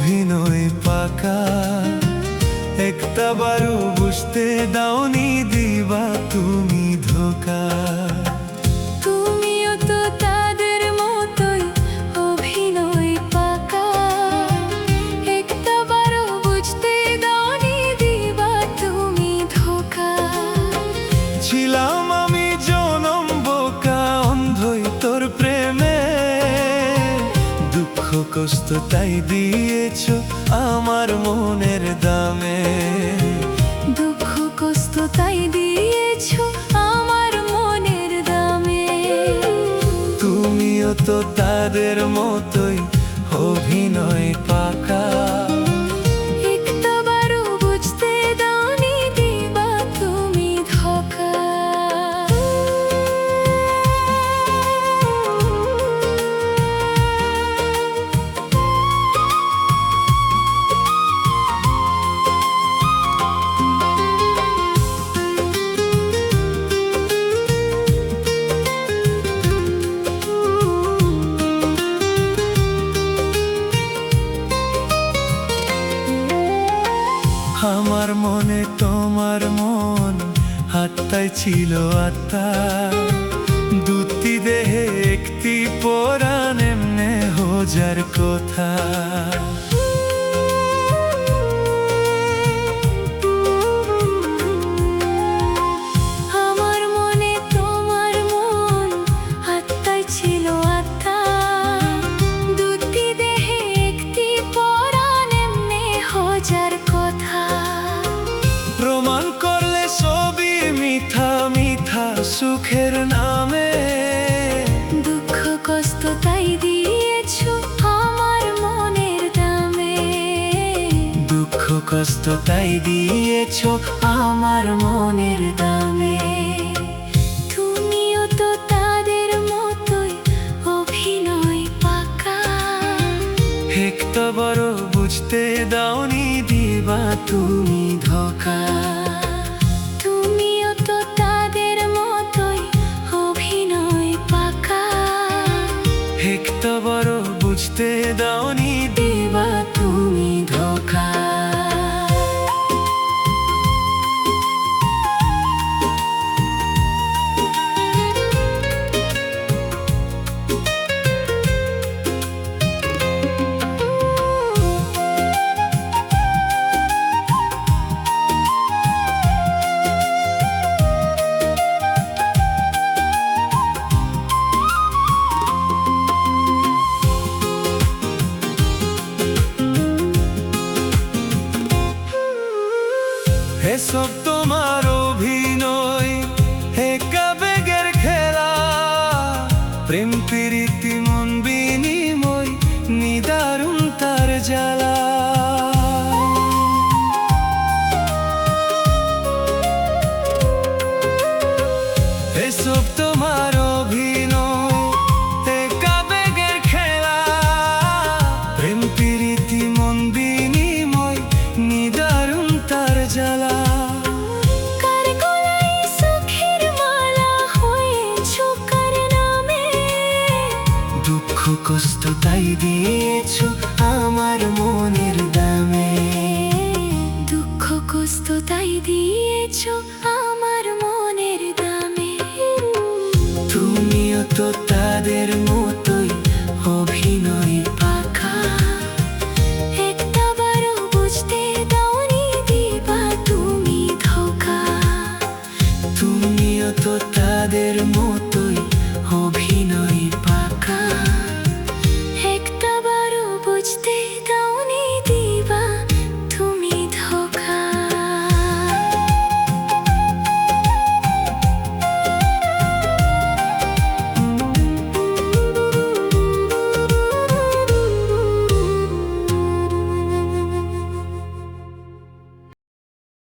অভিনয় পাকা, একটাবারও বুঝতে দাওনি দিবা তুমি ধোঁকা। তুমিও তো তাদের মতোই অভিনয় পাকা, একটাবারও বুঝতে দাওনি দিবা তুমি ধোঁকা। ছিলাম আমি জনম বোকা, অন্ধই তোর প্রেমে, দুঃখ কষ্ট তাই দিয়েছ আমার মনের দামে। দুঃখ কষ্ট তাই দিয়েছ আমার মনের দামে। তুমিও তো তাদের মতোই অভিনয় পাকা, একটাবারও বুঝতে দাওনি দিবা তুমি ধোঁকা। আমার মনে তোমার মন, আত্মায় ছিল আত্মা, দুটি দেহে একটি পরাণ, এমনে হোজার কথা। আমার মনে তোমার মন, আত্মায় ছিল আত্মা, দুটি দেহে একটি পরাণ, এমনে হোজার কথা। প্রমাণ করলে সবই মিথ্যা মিথ্যা সুখের নামে, দুঃখ কষ্ট তাই দিয়েছ আমার মনের দামে। দুঃখ কষ্ট তাই দিয়েছ আমার মনের দামে। তুমিও তো তাদের মতোই অভিনয় পাকা, একটাবারও বুঝতে দাওনি দিবা তুমি ধোঁকা। তুমিও তো তাদের মতোই অভিনয় পাকা, একটাবারও বুঝতে দাওনি দিবা তুমি ধোঁকা। এসব তোমার অভিনয়, একা বেগের খেলা, প্রেম প্রীতি মন বিনিময়, নিদারুণ তার জ্বালা। এসব তোমার অভিনয়, একা বেগের খেলা, প্রেম প্রীতি মন বিনিময়, নিদারুণ তার জ্বালা। কার গলায় সুখের মালা হয়েছ কার নামে, দুঃখ কষ্ট তাই দিয়েছ আমার মনের দামে। দুঃখ কষ্ট তাই দিয়েছ আমার মনের দামে। তুমিও তো তাদের মতো